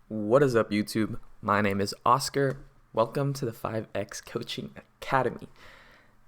What is up, YouTube? My name is Oscar. Welcome to the 5X Coaching Academy.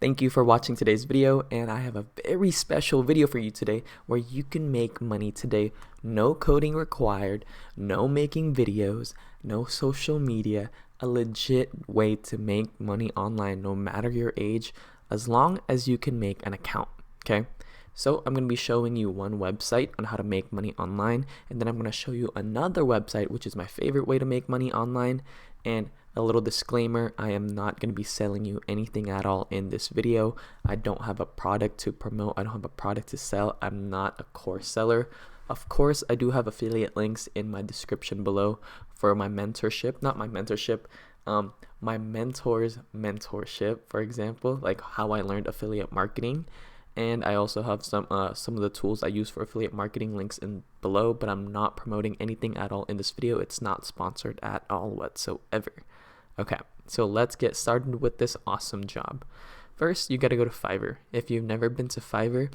Thank you for watching today's video, and I have a very special video for you today where you can make money today. No coding required, no making videos, no social media, a legit way to make money online no matter your age, as long as you can make an account, okay? So I'm going to be showing you one website on how to make money online, and then I'm going to show you another website, which is my favorite way to make money online. And a little disclaimer, I am not going to be selling you anything at all in this video. I don't have a product to promote. I don't have a product to sell. I'm not a course seller. Of course, I do have affiliate links in my description below for my mentorship, not my mentorship, my mentor's mentorship, for example, like how I learned affiliate marketing. And I also have some of the tools I use for affiliate marketing links in below, but I'm not promoting anything at all in this video. It's not sponsored at all whatsoever. Okay, so let's get started with this awesome job. First, you got to go to Fiverr. If you've never been to Fiverr,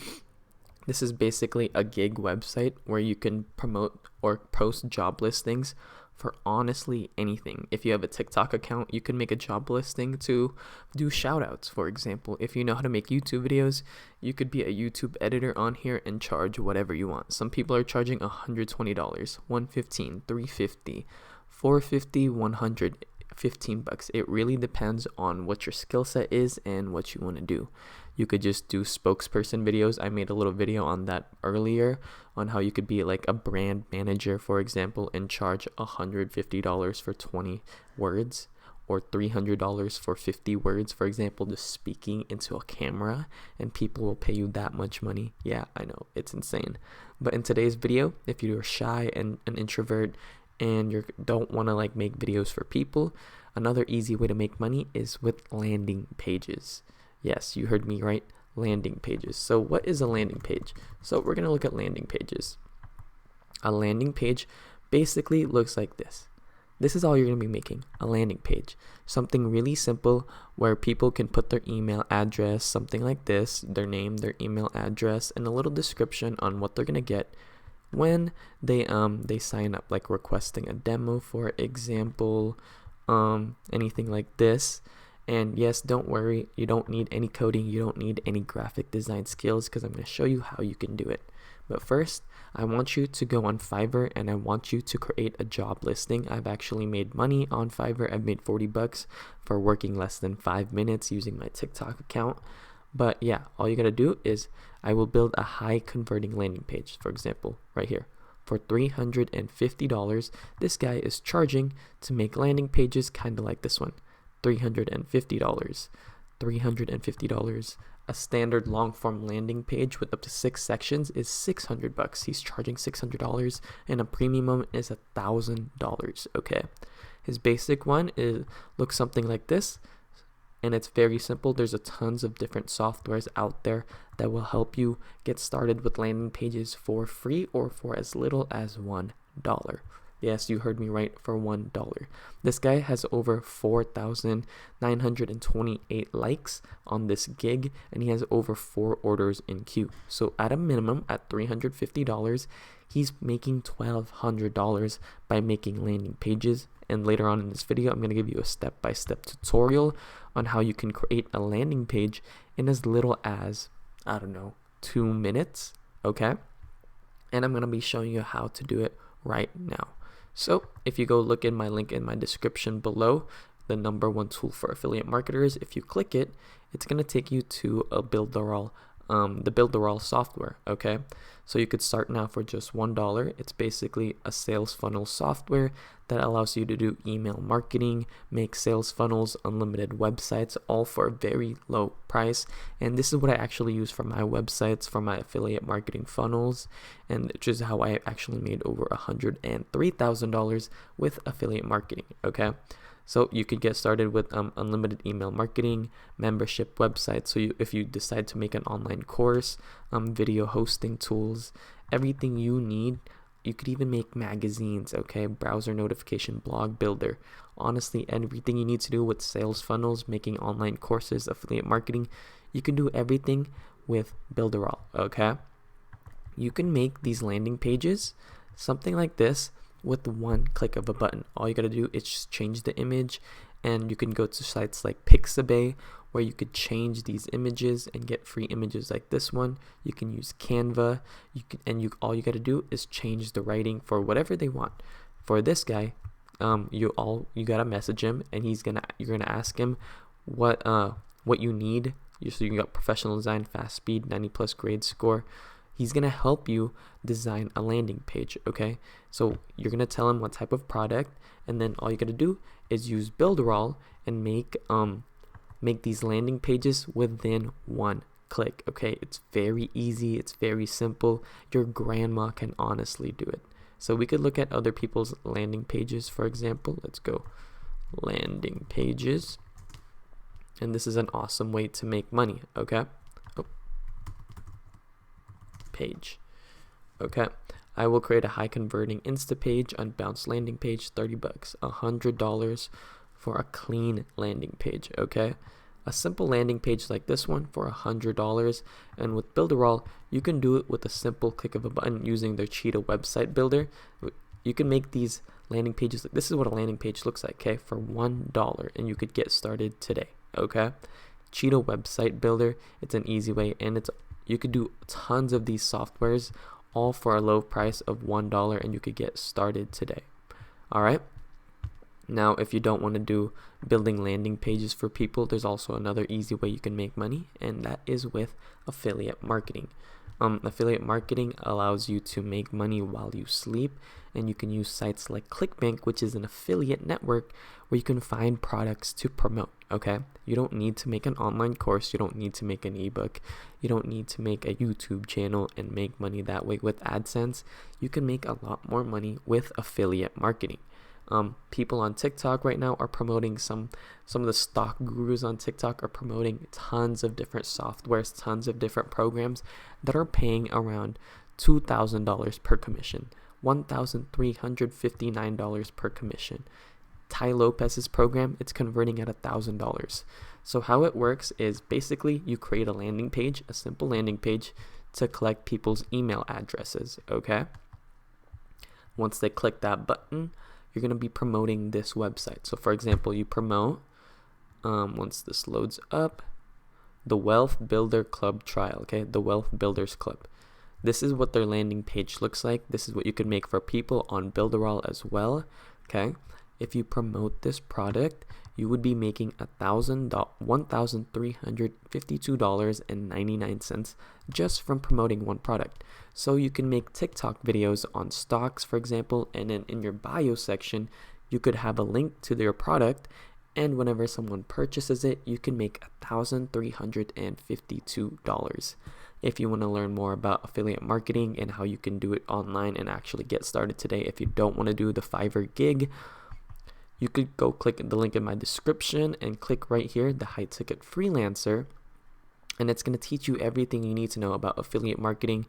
this is basically a gig website where you can promote or post job listings for honestly anything. If you have a TikTok account, you can make a job listing to do shout outs. For example, if you know how to make YouTube videos, you could be a YouTube editor on here and charge whatever you want. Some people are charging $120, $115, $350, $450, $100, $15. It really depends on what your skill set is and what you want to do. You could just do spokesperson videos. I made a little video on that earlier on how you could be like a brand manager, for example, and charge $150 for 20 words or $300 for 50 words, for example, just speaking into a camera, and people will pay you that much money. Yeah, I know, it's insane. But in today's video, if you're shy and an introvert and you don't want to like make videos for people, another easy way to make money is with landing pages. Yes, you heard me right, landing pages. So what is a landing page? So we're going to look at landing pages. A landing page basically looks like this. This is all you're going to be making, a landing page. Something really simple where people can put their email address, something like this, their name, their email address, and a little description on what they're going to get when they sign up, like requesting a demo, for example, anything like this. And yes, don't worry, you don't need any coding, you don't need any graphic design skills, because I'm going to show you how you can do it. But first, I want you to go on Fiverr and I want you to create a job listing. I've actually made money on Fiverr. I've made $40 for working less than 5 minutes using my TikTok account. But yeah, all you got to do is I will build a high converting landing page. For example, right here, for $350, this guy is charging to make landing pages kind of like this one. $350. A standard long form landing page with up to 6 sections is $600. He's charging $600, and a premium one is $1,000. Okay, his basic one looks something like this, and it's very simple. There's a tons of different softwares out there that will help you get started with landing pages for free or for as little as $1. Yes, you heard me right, for $1. This guy has over 4,928 likes on this gig, and he has over 4 orders in queue. So at a minimum, at $350, he's making $1,200 by making landing pages. And later on in this video, I'm going to give you a step-by-step tutorial on how you can create a landing page in as little as, I don't know, 2 minutes, okay? And I'm going to be showing you how to do it right now. So if you go look in my link in my description below, the #1 tool for affiliate marketers, if you click it, it's going to take you to a Builderall, the Builderall software, okay? So you could start now for just $1. It's basically a sales funnel software that allows you to do email marketing, make sales funnels, unlimited websites, all for a very low price. And this is what I actually use for my websites, for my affiliate marketing funnels, and which is how I actually made over $103,000 with affiliate marketing, okay? So you could get started with unlimited email marketing, membership websites. So if you decide to make an online course, video hosting tools, everything you need. You could even make magazines, okay? Browser notification, blog builder. Honestly, everything you need to do with sales funnels, making online courses, affiliate marketing, you can do everything with Builderall, okay? You can make these landing pages, something like this, with one click of a button. All you gotta do is just change the image, and you can go to sites like Pixabay where you could change these images and get free images like this one. You can use Canva. All you gotta do is change the writing for whatever they want. For this guy, you gotta message him, and you're gonna ask him what you need. So you got professional design, fast speed, 90+ grade score. He's going to help you design a landing page, okay? So you're going to tell him what type of product, and then all you got to do is use Builderall and make these landing pages within one click, okay? It's very easy. It's very simple. Your grandma can honestly do it. So we could look at other people's landing pages, for example. Let's go landing pages. And this is an awesome way to make money, okay? Page. Okay, I will create a high converting Insta page on Bounce landing page, $30, $100 for a clean landing page. Okay, a simple landing page like this one for $100, and with Builderall you can do it with a simple click of a button using their Cheetah website builder. You can make these landing pages. This is what a landing page looks like, okay, for $1, and you could get started today. Okay, Cheetah website builder. It's an easy way, and you could do tons of these softwares all for a low price of $1, and you could get started today. All right. Now, if you don't want to do building landing pages for people, there's also another easy way you can make money, and that is with affiliate marketing. Affiliate marketing allows you to make money while you sleep, and you can use sites like ClickBank, which is an affiliate network where you can find products to promote. Okay, you don't need to make an online course, you don't need to make an ebook, you don't need to make a YouTube channel and make money that way with AdSense. You can make a lot more money with affiliate marketing. People on TikTok right now are promoting some of the stock gurus on TikTok are promoting tons of different softwares, tons of different programs that are paying around $2,000 per commission, $1,359 per commission. Tai Lopez's program, it's converting at $1,000. So how it works is basically you create a landing page, a simple landing page to collect people's email addresses, okay? Once they click that button, you're going to be promoting this website. So for example, you promote, once this loads up, the Wealth Builder Club trial, okay? The Wealth Builders Club. This is what their landing page looks like. This is what you can make for people on Builderall as well, okay? If you promote this product, you would be making $1,352.99 just from promoting one product. So you can make TikTok videos on stocks, for example, and then in your bio section, you could have a link to their product, and whenever someone purchases it, you can make $1,352. If you want to learn more about affiliate marketing and how you can do it online and actually get started today, if you don't want to do the Fiverr gig, you could go click the link in my description and click right here, the High Ticket Freelancer, and it's going to teach you everything you need to know about affiliate marketing.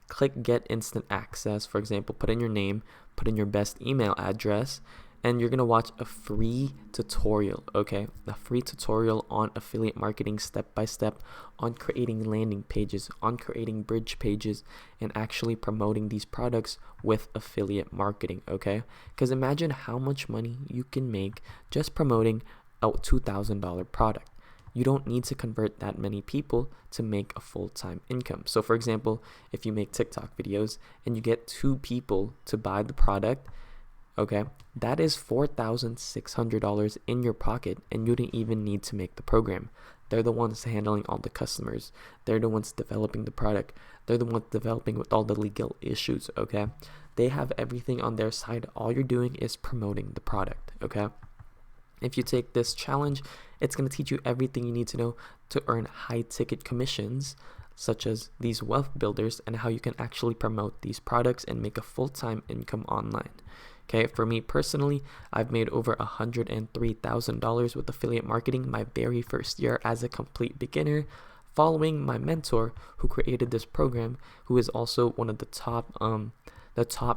Click Get Instant Access, for example, put in your name, put in your best email address, and you're going to watch a free tutorial, okay? A free tutorial on affiliate marketing step by step, on creating landing pages, on creating bridge pages, and actually promoting these products with affiliate marketing, okay? Because imagine how much money you can make just promoting a $2,000 product. You don't need to convert that many people to make a full-time income. So for example, if you make TikTok videos and you get 2 people to buy the product, okay, that is $4,600 in your pocket, and you don't even need to make the program. They're the ones handling all the customers. They're the ones developing the product. They're the ones developing with all the legal issues, okay? They have everything on their side. All you're doing is promoting the product, okay? If you take this challenge, it's going to teach you everything you need to know to earn high-ticket commissions, such as these wealth builders, and how you can actually promote these products and make a full-time income online. Okay, for me personally, I've made over $103,000 with affiliate marketing my very first year as a complete beginner, following my mentor who created this program, who is also one of the top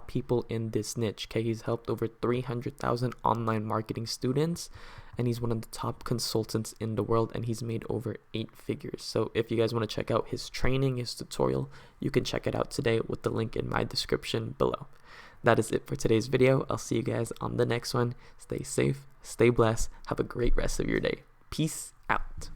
people in this niche. Okay, he's helped over 300,000 online marketing students, and he's one of the top consultants in the world, and he's made over 8 figures. So if you guys want to check out his training, his tutorial, you can check it out today with the link in my description below. that is it for today's video. I'll see you guys on the next one. Stay safe, stay blessed, have a great rest of your day. Peace out.